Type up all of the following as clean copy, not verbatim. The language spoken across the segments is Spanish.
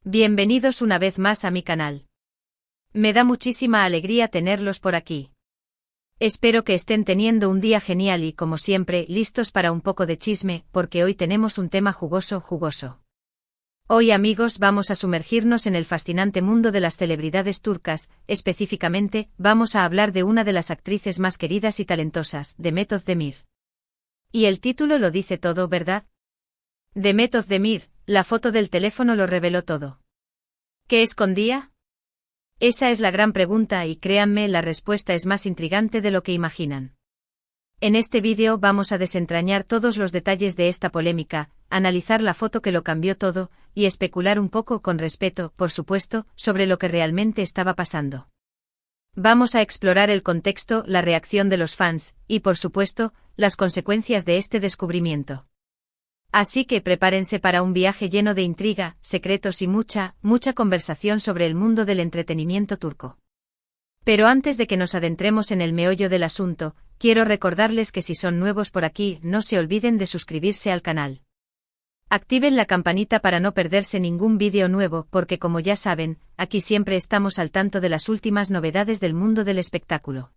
Bienvenidos una vez más a mi canal. Me da muchísima alegría tenerlos por aquí. Espero que estén teniendo un día genial y, como siempre, listos para un poco de chisme, porque hoy tenemos un tema jugoso. Hoy, amigos, vamos a sumergirnos en el fascinante mundo de las celebridades turcas. Específicamente, vamos a hablar de una de las actrices más queridas y talentosas, Demet Özdemir. Y el título lo dice todo, ¿verdad? Demet Özdemir, la foto del teléfono lo reveló todo. ¿Qué escondía? Esa es la gran pregunta y créanme, la respuesta es más intrigante de lo que imaginan. En este vídeo vamos a desentrañar todos los detalles de esta polémica, analizar la foto que lo cambió todo, y especular un poco, con respeto, por supuesto, sobre lo que realmente estaba pasando. Vamos a explorar el contexto, la reacción de los fans, y por supuesto, las consecuencias de este descubrimiento. Así que prepárense para un viaje lleno de intriga, secretos y mucha conversación sobre el mundo del entretenimiento turco. Pero antes de que nos adentremos en el meollo del asunto, quiero recordarles que si son nuevos por aquí, no se olviden de suscribirse al canal. Activen la campanita para no perderse ningún vídeo nuevo, porque como ya saben, aquí siempre estamos al tanto de las últimas novedades del mundo del espectáculo.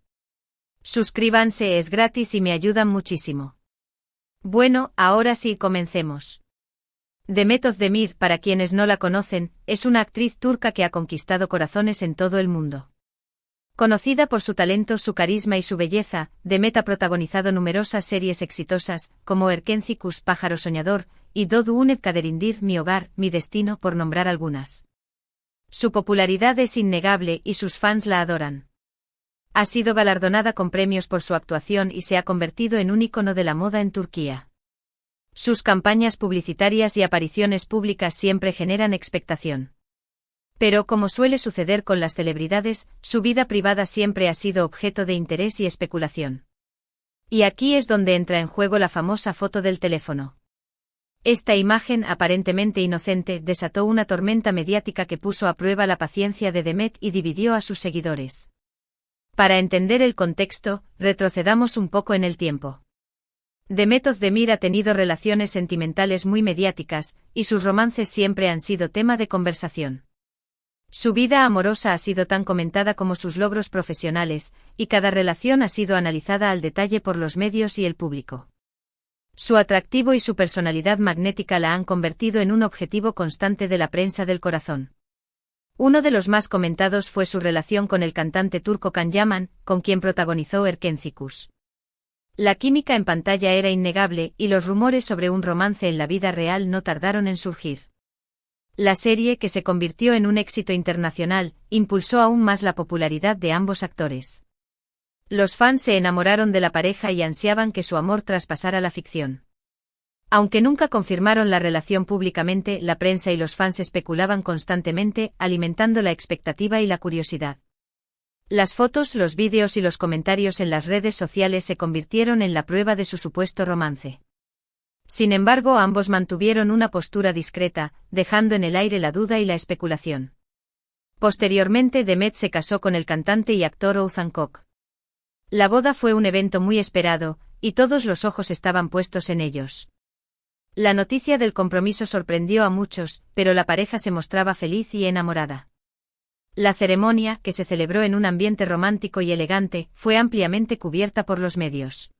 Suscríbanse, es gratis y me ayudan muchísimo. Bueno, ahora sí, comencemos. Demet Özdemir, para quienes no la conocen, es una actriz turca que ha conquistado corazones en todo el mundo. Conocida por su talento, su carisma y su belleza, Demet ha protagonizado numerosas series exitosas, como Erkencikus, Pájaro Soñador, y Doğduğun Kaderindir, Mi Hogar, Mi Destino, por nombrar algunas. Su popularidad es innegable y sus fans la adoran. Ha sido galardonada con premios por su actuación y se ha convertido en un ícono de la moda en Turquía. Sus campañas publicitarias y apariciones públicas siempre generan expectación. Pero como suele suceder con las celebridades, su vida privada siempre ha sido objeto de interés y especulación. Y aquí es donde entra en juego la famosa foto del teléfono. Esta imagen, aparentemente inocente, desató una tormenta mediática que puso a prueba la paciencia de Demet y dividió a sus seguidores. Para entender el contexto, retrocedamos un poco en el tiempo. Demet Özdemir ha tenido relaciones sentimentales muy mediáticas, y sus romances siempre han sido tema de conversación. Su vida amorosa ha sido tan comentada como sus logros profesionales, y cada relación ha sido analizada al detalle por los medios y el público. Su atractivo y su personalidad magnética la han convertido en un objetivo constante de la prensa del corazón. Uno de los más comentados fue su relación con el cantante turco Can Yaman, con quien protagonizó Erkencikus. La química en pantalla era innegable y los rumores sobre un romance en la vida real no tardaron en surgir. La serie, que se convirtió en un éxito internacional, impulsó aún más la popularidad de ambos actores. Los fans se enamoraron de la pareja y ansiaban que su amor traspasara la ficción. Aunque nunca confirmaron la relación públicamente, la prensa y los fans especulaban constantemente, alimentando la expectativa y la curiosidad. Las fotos, los vídeos y los comentarios en las redes sociales se convirtieron en la prueba de su supuesto romance. Sin embargo, ambos mantuvieron una postura discreta, dejando en el aire la duda y la especulación. Posteriormente, Demet se casó con el cantante y actor Oğuzhan Koç. La boda fue un evento muy esperado, y todos los ojos estaban puestos en ellos. La noticia del compromiso sorprendió a muchos, pero la pareja se mostraba feliz y enamorada. La ceremonia, que se celebró en un ambiente romántico y elegante, fue ampliamente cubierta por los medios.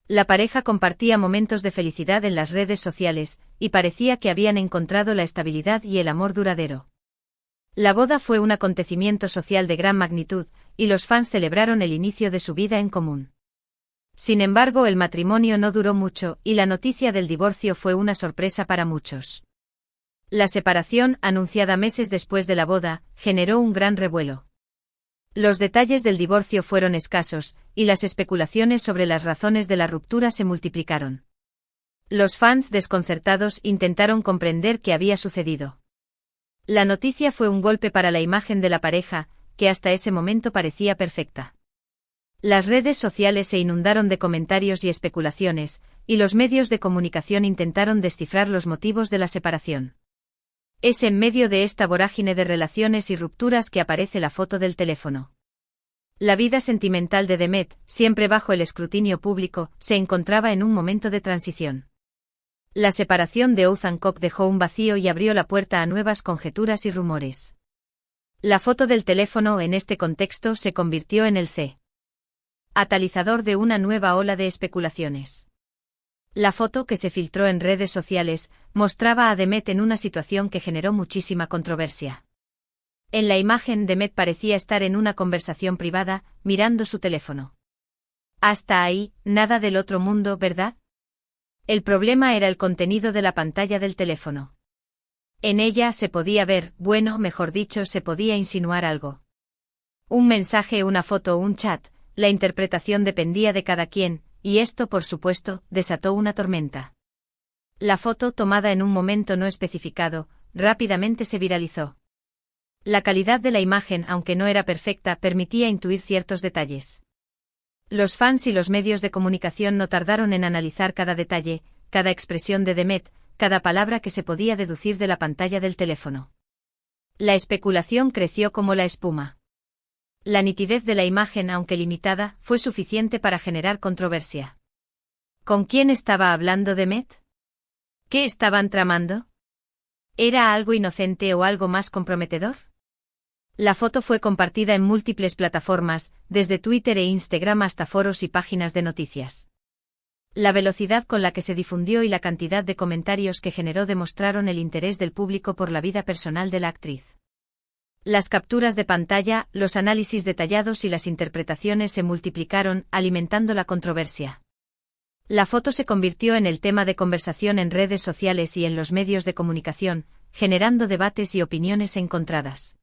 La pareja compartía momentos de felicidad en las redes sociales, y parecía que habían encontrado la estabilidad y el amor duradero. La boda fue un acontecimiento social de gran magnitud, y los fans celebraron el inicio de su vida en común. Sin embargo, el matrimonio no duró mucho, y la noticia del divorcio fue una sorpresa para muchos. La separación, anunciada meses después de la boda, generó un gran revuelo. Los detalles del divorcio fueron escasos, y las especulaciones sobre las razones de la ruptura se multiplicaron. Los fans, desconcertados, intentaron comprender qué había sucedido. La noticia fue un golpe para la imagen de la pareja, que hasta ese momento parecía perfecta. Las redes sociales se inundaron de comentarios y especulaciones, y los medios de comunicación intentaron descifrar los motivos de la separación. Es en medio de esta vorágine de relaciones y rupturas que aparece la foto del teléfono. La vida sentimental de Demet, siempre bajo el escrutinio público, se encontraba en un momento de transición. La separación de Ethan Cook dejó un vacío y abrió la puerta a nuevas conjeturas y rumores. La foto del teléfono en este contexto se convirtió en el catalizador de una nueva ola de especulaciones. La foto que se filtró en redes sociales mostraba a Demet en una situación que generó muchísima controversia. En la imagen, Demet parecía estar en una conversación privada, mirando su teléfono. Hasta ahí, nada del otro mundo, ¿verdad? El problema era el contenido de la pantalla del teléfono. En ella se podía ver, bueno, mejor dicho, se podía insinuar algo. Un mensaje, una foto o un chat, la interpretación dependía de cada quien, y esto, por supuesto, desató una tormenta. La foto, tomada en un momento no especificado, rápidamente se viralizó. La calidad de la imagen, aunque no era perfecta, permitía intuir ciertos detalles. Los fans y los medios de comunicación no tardaron en analizar cada detalle, cada expresión de Demet, cada palabra que se podía deducir de la pantalla del teléfono. La especulación creció como la espuma. La nitidez de la imagen, aunque limitada, fue suficiente para generar controversia. ¿Con quién estaba hablando Demet? ¿Qué estaban tramando? ¿Era algo inocente o algo más comprometedor? La foto fue compartida en múltiples plataformas, desde Twitter e Instagram hasta foros y páginas de noticias. La velocidad con la que se difundió y la cantidad de comentarios que generó demostraron el interés del público por la vida personal de la actriz. Las capturas de pantalla, los análisis detallados y las interpretaciones se multiplicaron, alimentando la controversia. La foto se convirtió en el tema de conversación en redes sociales y en los medios de comunicación, generando debates y opiniones encontradas.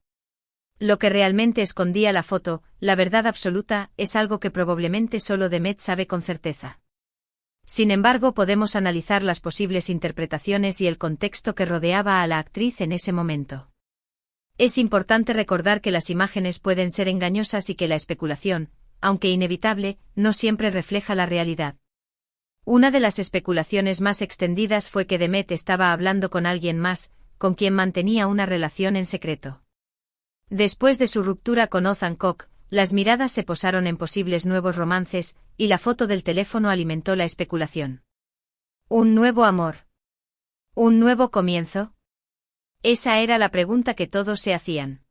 Lo que realmente escondía la foto, la verdad absoluta, es algo que probablemente solo Demet sabe con certeza. Sin embargo, podemos analizar las posibles interpretaciones y el contexto que rodeaba a la actriz en ese momento. Es importante recordar que las imágenes pueden ser engañosas y que la especulación, aunque inevitable, no siempre refleja la realidad. Una de las especulaciones más extendidas fue que Demet estaba hablando con alguien más, con quien mantenía una relación en secreto. Después de su ruptura con Ethan Cook, las miradas se posaron en posibles nuevos romances, y la foto del teléfono alimentó la especulación. ¿Un nuevo amor? ¿Un nuevo comienzo? Esa era la pregunta que todos se hacían.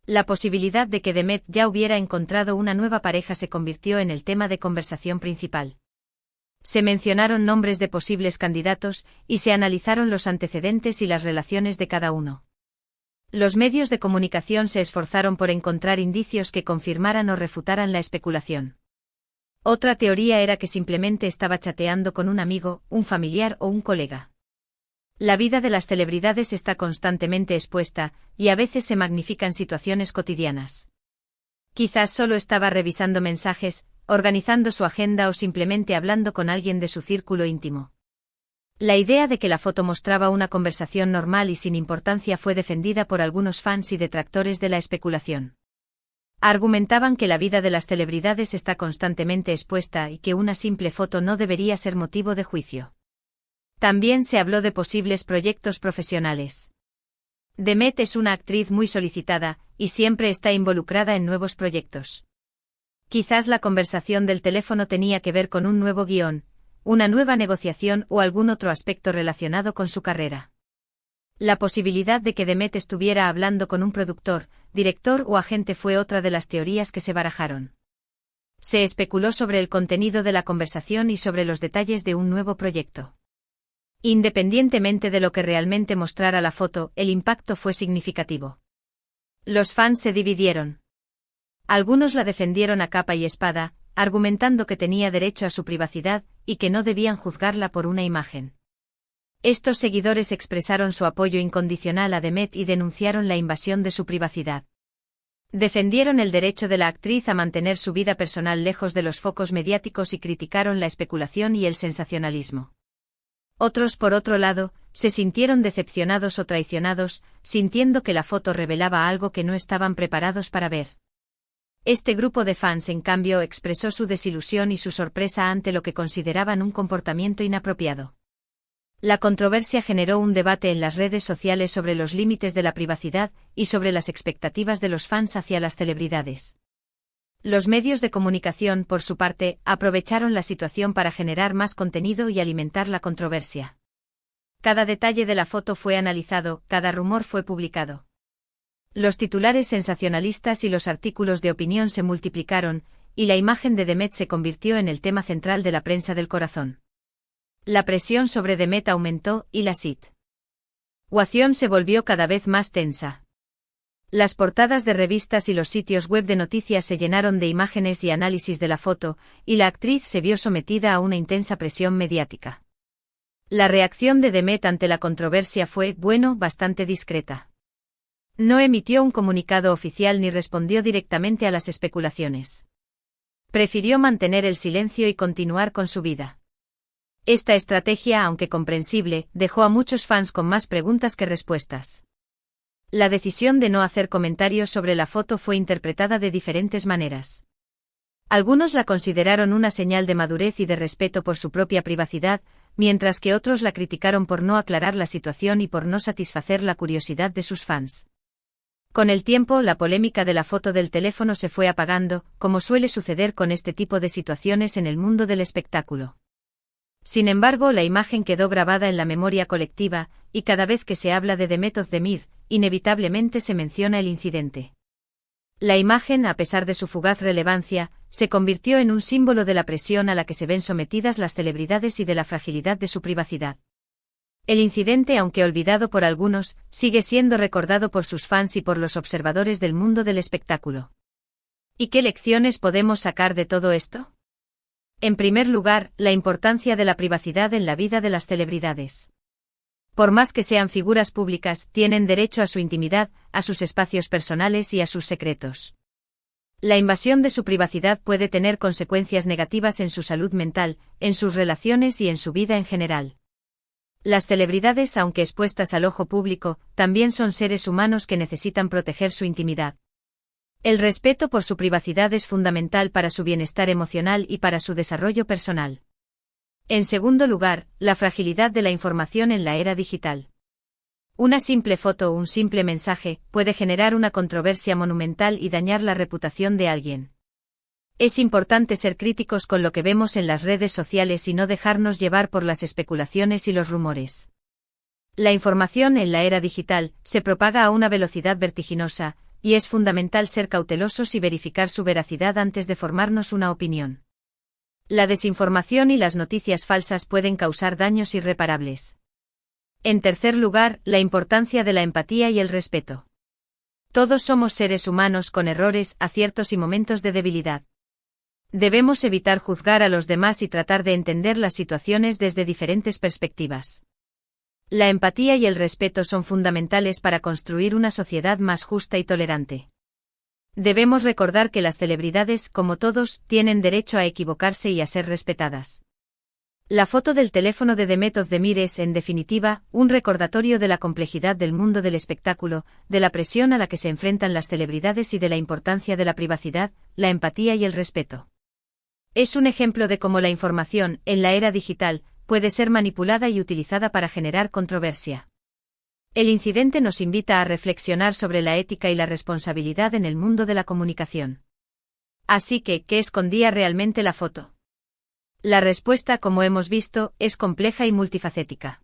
La posibilidad de que Demet ya hubiera encontrado una nueva pareja se convirtió en el tema de conversación principal. Se mencionaron nombres de posibles candidatos, y se analizaron los antecedentes y las relaciones de cada uno. Los medios de comunicación se esforzaron por encontrar indicios que confirmaran o refutaran la especulación. Otra teoría era que simplemente estaba chateando con un amigo, un familiar o un colega. La vida de las celebridades está constantemente expuesta, y a veces se magnifican situaciones cotidianas. Quizás solo estaba revisando mensajes, organizando su agenda o simplemente hablando con alguien de su círculo íntimo. La idea de que la foto mostraba una conversación normal y sin importancia fue defendida por algunos fans y detractores de la especulación. Argumentaban que la vida de las celebridades está constantemente expuesta y que una simple foto no debería ser motivo de juicio. También se habló de posibles proyectos profesionales. Demet es una actriz muy solicitada, y siempre está involucrada en nuevos proyectos. Quizás la conversación del teléfono tenía que ver con un nuevo guión, una nueva negociación o algún otro aspecto relacionado con su carrera. La posibilidad de que Demet estuviera hablando con un productor, director o agente fue otra de las teorías que se barajaron. Se especuló sobre el contenido de la conversación y sobre los detalles de un nuevo proyecto. Independientemente de lo que realmente mostrara la foto, el impacto fue significativo. Los fans se dividieron. Algunos la defendieron a capa y espada, argumentando que tenía derecho a su privacidad y que no debían juzgarla por una imagen. Estos seguidores expresaron su apoyo incondicional a Demet y denunciaron la invasión de su privacidad. Defendieron el derecho de la actriz a mantener su vida personal lejos de los focos mediáticos y criticaron la especulación y el sensacionalismo. Otros, por otro lado, se sintieron decepcionados o traicionados, sintiendo que la foto revelaba algo que no estaban preparados para ver. Este grupo de fans, en cambio, expresó su desilusión y su sorpresa ante lo que consideraban un comportamiento inapropiado. La controversia generó un debate en las redes sociales sobre los límites de la privacidad y sobre las expectativas de los fans hacia las celebridades. Los medios de comunicación, por su parte, aprovecharon la situación para generar más contenido y alimentar la controversia. Cada detalle de la foto fue analizado, cada rumor fue publicado. Los titulares sensacionalistas y los artículos de opinión se multiplicaron, y la imagen de Demet se convirtió en el tema central de la prensa del corazón. La presión sobre Demet aumentó y la situación se volvió cada vez más tensa. Las portadas de revistas y los sitios web de noticias se llenaron de imágenes y análisis de la foto, y la actriz se vio sometida a una intensa presión mediática. La reacción de Demet ante la controversia fue, bastante discreta. No emitió un comunicado oficial ni respondió directamente a las especulaciones. Prefirió mantener el silencio y continuar con su vida. Esta estrategia, aunque comprensible, dejó a muchos fans con más preguntas que respuestas. La decisión de no hacer comentarios sobre la foto fue interpretada de diferentes maneras. Algunos la consideraron una señal de madurez y de respeto por su propia privacidad, mientras que otros la criticaron por no aclarar la situación y por no satisfacer la curiosidad de sus fans. Con el tiempo, la polémica de la foto del teléfono se fue apagando, como suele suceder con este tipo de situaciones en el mundo del espectáculo. Sin embargo, la imagen quedó grabada en la memoria colectiva, y cada vez que se habla de Demet Özdemir, inevitablemente se menciona el incidente. La imagen, a pesar de su fugaz relevancia, se convirtió en un símbolo de la presión a la que se ven sometidas las celebridades y de la fragilidad de su privacidad. El incidente, aunque olvidado por algunos, sigue siendo recordado por sus fans y por los observadores del mundo del espectáculo. ¿Y qué lecciones podemos sacar de todo esto? En primer lugar, la importancia de la privacidad en la vida de las celebridades. Por más que sean figuras públicas, tienen derecho a su intimidad, a sus espacios personales y a sus secretos. La invasión de su privacidad puede tener consecuencias negativas en su salud mental, en sus relaciones y en su vida en general. Las celebridades, aunque expuestas al ojo público, también son seres humanos que necesitan proteger su intimidad. El respeto por su privacidad es fundamental para su bienestar emocional y para su desarrollo personal. En segundo lugar, la fragilidad de la información en la era digital. Una simple foto o un simple mensaje puede generar una controversia monumental y dañar la reputación de alguien. Es importante ser críticos con lo que vemos en las redes sociales y no dejarnos llevar por las especulaciones y los rumores. La información en la era digital se propaga a una velocidad vertiginosa, y es fundamental ser cautelosos y verificar su veracidad antes de formarnos una opinión. La desinformación y las noticias falsas pueden causar daños irreparables. En tercer lugar, la importancia de la empatía y el respeto. Todos somos seres humanos con errores, aciertos y momentos de debilidad. Debemos evitar juzgar a los demás y tratar de entender las situaciones desde diferentes perspectivas. La empatía y el respeto son fundamentales para construir una sociedad más justa y tolerante. Debemos recordar que las celebridades, como todos, tienen derecho a equivocarse y a ser respetadas. La foto del teléfono de Demet Özdemir es, en definitiva, un recordatorio de la complejidad del mundo del espectáculo, de la presión a la que se enfrentan las celebridades y de la importancia de la privacidad, la empatía y el respeto. Es un ejemplo de cómo la información, en la era digital, puede ser manipulada y utilizada para generar controversia. El incidente nos invita a reflexionar sobre la ética y la responsabilidad en el mundo de la comunicación. Así que, ¿qué escondía realmente la foto? La respuesta, como hemos visto, es compleja y multifacética.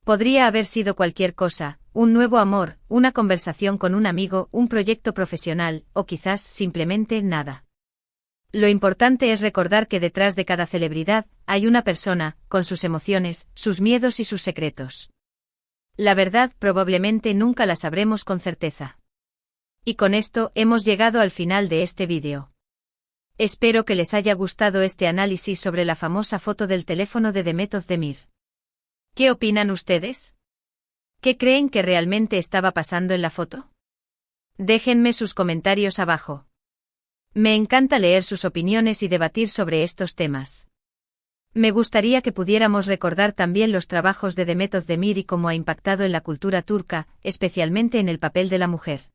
Podría haber sido cualquier cosa, un nuevo amor, una conversación con un amigo, un proyecto profesional, o quizás simplemente nada. Lo importante es recordar que detrás de cada celebridad hay una persona, con sus emociones, sus miedos y sus secretos. La verdad probablemente nunca la sabremos con certeza. Y con esto hemos llegado al final de este vídeo. Espero que les haya gustado este análisis sobre la famosa foto del teléfono de Demet Özdemir. ¿Qué opinan ustedes? ¿Qué creen que realmente estaba pasando en la foto? Déjenme sus comentarios abajo. Me encanta leer sus opiniones y debatir sobre estos temas. Me gustaría que pudiéramos recordar también los trabajos de Demet Özdemir y cómo ha impactado en la cultura turca, especialmente en el papel de la mujer.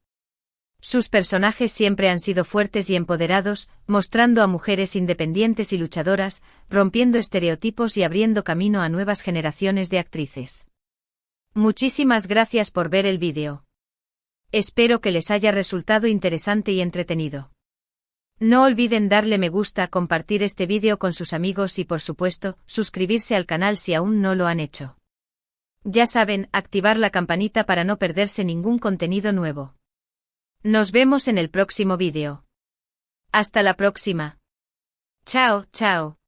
Sus personajes siempre han sido fuertes y empoderados, mostrando a mujeres independientes y luchadoras, rompiendo estereotipos y abriendo camino a nuevas generaciones de actrices. Muchísimas gracias por ver el vídeo. Espero que les haya resultado interesante y entretenido. No olviden darle me gusta, compartir este vídeo con sus amigos y por supuesto, suscribirse al canal si aún no lo han hecho. Ya saben, activar la campanita para no perderse ningún contenido nuevo. Nos vemos en el próximo vídeo. Hasta la próxima. Chao, chao.